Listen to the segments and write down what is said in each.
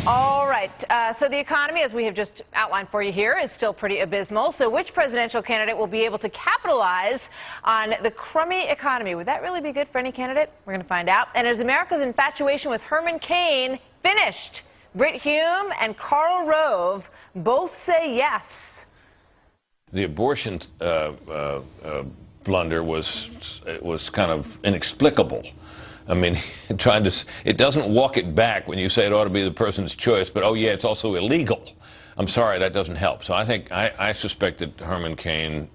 All right, so the economy, as we have just outlined for you here, is still pretty abysmal. So which presidential candidate will be able to capitalize on the crummy economy? Would that really be good for any candidate? We're going to find out. And is America's infatuation with Herman Cain finished? Brit Hume and Karl Rove both say yes. The abortion blunder was kind of inexplicable. I mean, it doesn't walk it back when you say it ought to be the person's choice, but oh yeah, it's also illegal. I'm sorry, that doesn't help. So I suspect that Herman Cain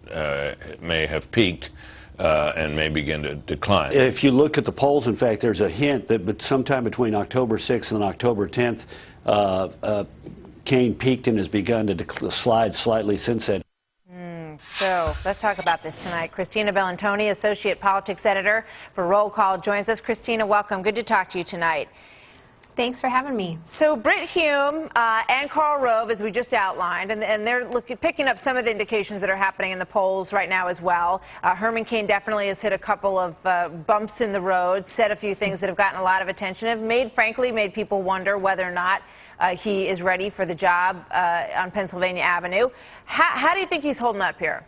may have peaked and may begin to decline. If you look at the polls, in fact, there's a hint that sometime between October 6th and October 10th, Cain peaked and has begun to slide slightly since then. So let's talk about this tonight. Christina Bellantoni, Associate Politics Editor for Roll Call, joins us. Christina, welcome. Good to talk to you tonight. Thanks for having me. So Brit Hume and Karl Rove, as we just outlined, and they're picking up some of the indications that are happening in the polls right now as well. Herman Cain definitely has hit a couple of bumps in the road, said a few things that have gotten a lot of attention, have frankly made people wonder whether or not he is ready for the job on Pennsylvania Avenue. How do you think he's holding up here?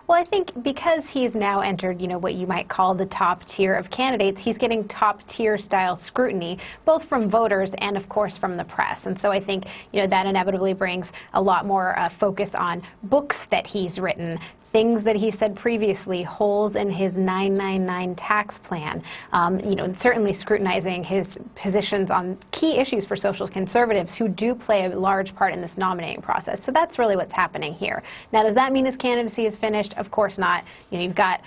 Well, I think because he's now entered, what you might call the top tier of candidates, he's getting top tier style scrutiny, both from voters and, of course, from the press. And so I think, that inevitably brings a lot more focus on books that he's written, things that he said previously, holes in his 999 tax plan, certainly scrutinizing his positions on key issues for social conservatives who do play a large part in this nominating process. So that's really what's happening here. Now, does that mean his candidacy is finished? Of course not. You've got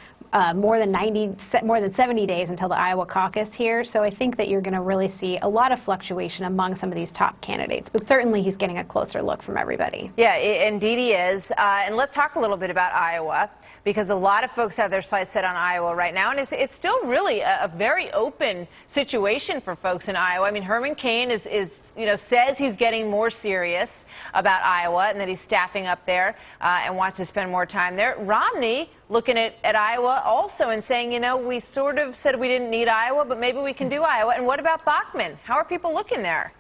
more than 70 days until the Iowa caucus here, so I think that you're going to really see a lot of fluctuation among some of these top candidates, but certainly he's getting a closer look from everybody. Yeah, indeed he is. And let's talk a little bit about Iowa, because a lot of folks have their sights set on Iowa right now, and it's still really a very open situation for folks in Iowa. I mean, Herman Cain says he's getting more serious about Iowa and that he's staffing up there and wants to spend more time there. Romney looking at Iowa also and saying, we sort of said we didn't need Iowa, but maybe we can do Iowa. And what about Bachmann? How are people looking there?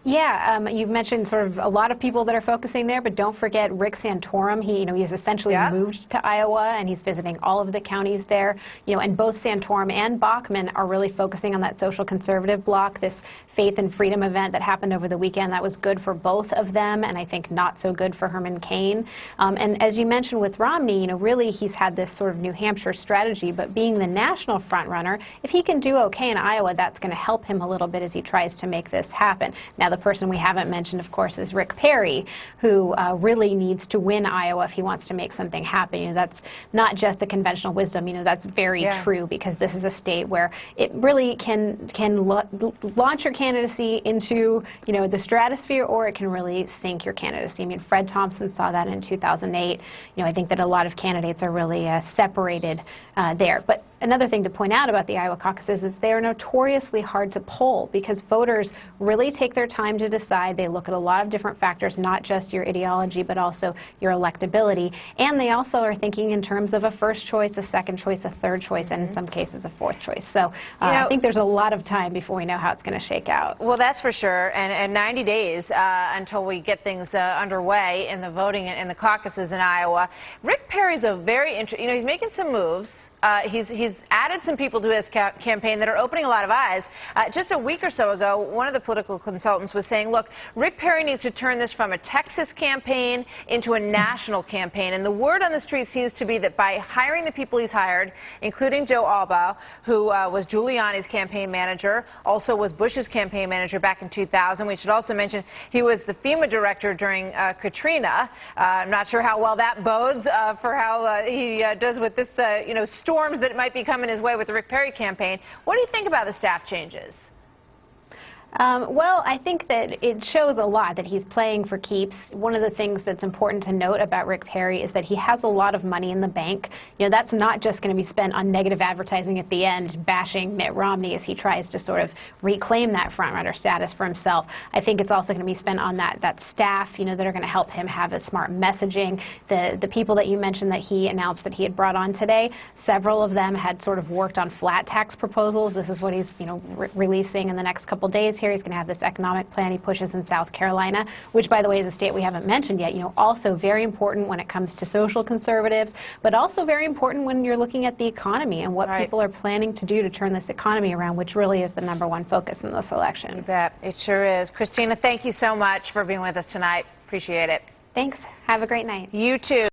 Yeah, you've mentioned sort of a lot of people that are focusing there, but don't forget Rick Santorum. He's essentially moved to Iowa, and he's visiting all of the counties there. And both Santorum and Bachmann are really focusing on that social conservative bloc, this faith and freedom event that happened over the weekend. That was good for both of them, and I think not so good for Herman Cain. And as you mentioned with Romney, really he's had this sort of New Hampshire strategy, but being the national frontrunner, if he can do okay in Iowa, that's going to help him a little bit as he tries to make this happen. Now, the person we haven't mentioned, of course, is Rick Perry, who really needs to win Iowa if he wants to make something happen. That's not just the conventional wisdom. That's very true, because this is a state where it really can launch your candidacy into the stratosphere, or it can really sink your candidacy. I mean, Fred Thompson saw that in 2008. I think that a lot of candidates are really separated there. But another thing to point out about the Iowa caucuses is they are notoriously hard to poll, because voters really take their time to decide. They look at a lot of different factors, not just your ideology, but also your electability. And they also are thinking in terms of a first choice, a second choice, a third choice, and in some cases a fourth choice. So I think there's a lot of time before we know how it's going to shake out. Well, that's for sure. And 90 days until we get things underway in the voting and the caucuses in Iowa. Rick Perry's a very interesting, he's making some moves. He's added some people to his campaign that are opening a lot of eyes. Just a week or so ago, one of the political consultants was saying, look, Rick Perry needs to turn this from a Texas campaign into a national campaign. And the word on the street seems to be that by hiring the people he's hired, including Joe Albaugh, who was Giuliani's campaign manager, also was Bush's campaign manager back in 2000. We should also mention he was the FEMA director during Katrina. I'm not sure how well that bodes for how he does with this, storms that might be coming his way with the Rick Perry campaign. What do you think about the staff changes? Well, I think that it shows a lot that he's playing for keeps. One of the things that's important to note about Rick Perry is that he has a lot of money in the bank. That's not just going to be spent on negative advertising at the end, bashing Mitt Romney as he tries to sort of reclaim that frontrunner status for himself. I think it's also going to be spent on that staff, that are going to help him have a smart messaging. The people that you mentioned that he announced that he had brought on today, several of them had sort of worked on flat tax proposals. This is what he's, releasing in the next couple days here. He's going to have this economic plan he pushes in South Carolina, which, by the way, is a state we haven't mentioned yet. You know, also very important when it comes to social conservatives, but also very important when you're looking at the economy and what people are planning to do to turn this economy around, which really is the #1 focus in this election. You bet. It sure is. Christina, thank you so much for being with us tonight. Appreciate it. Thanks. Have a great night. You too.